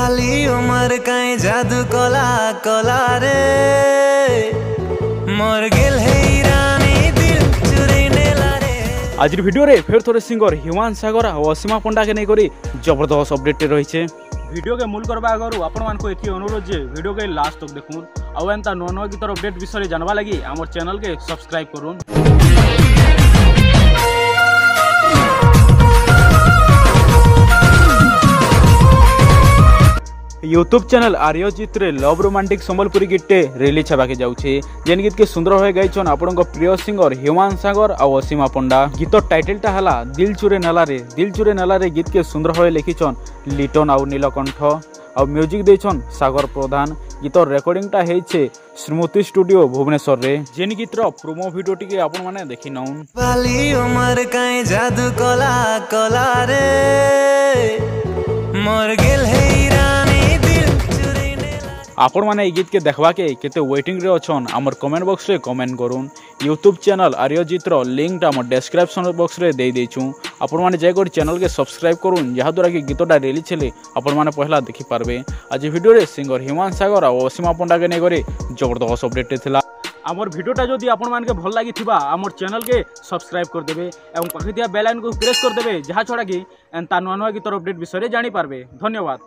बाली उमर काई जादू कला कला रे मोर गेल है रानी दिल चुरी नेला रे। आज वीडियो रे फिर थोड़े सिंगर हिमांशु सागर और असीमा पंडा के नहीं करी जबरदस्त अपडेट रही। वीडियो के मूल करवा आगर आपण मान को एथि अनुरोध जे वीडियो के लास्ट तक देखून आउ एंता नुआ नुआ गीतर अपडेट विषय जानवा लगी आमर चैनल के सब्सक्राइब करूँ। यूट्यूब चैनल आर्यजित रे लव रोमांटिक संबलपुरी गीतटे रिलीज हेबाके जाउछे जेन गीत के सुंदर होय गाइछन आपनक प्रिय सिंगर हिमांशु सागर और असीमा पंडा। गीत टाइटलटा हला दिल चुरे नेला रे गीत के सुंदर होय लिखिछन लिटन आउ नीलकंठ और म्यूजिक देछन सागर प्रधान। गीत रेकर्डिंगटा हेइछे स्मृति स्टूडियो भुवनेश्वर रे। जेन गीतर प्रोमो वीडियो टिके आपन माने देखि नउन। बाली उमर काई जादू कला कला रे मोर गेल है रानी दिल चुरी नेला। आपण माने गीत के देखवा के केते वेटिंग रे अछन हमर कमेंट बॉक्स रे कमेंट करूँ। यूट्यूब चैनल आर्यजित रो लिंक टा हमर डिस्क्रिप्शन बॉक्स रे दे देछु। आपण माने जाय कर चैनल के सब्सक्राइब करूँ जहा द्वारा कि गीतटा रिलीज हेले आपण माने पहला देखि पारबे। आज वीडियो रे सिंगर हिमांशु सागर और असीमा पंडा के नै करे जबरदस्त अपडेट थिला। आमर वीडियोटा जदि आपण मान के भल लागी थिबा आमर चैनल के सब्सक्राइब कर देबे एवं पाखे दिया बेल आइकन को प्रेस कर देबे जहा छडा कि एंता नुआ नुआ गीतर अपडेट विषय रे जानि पारबे। धन्यवाद।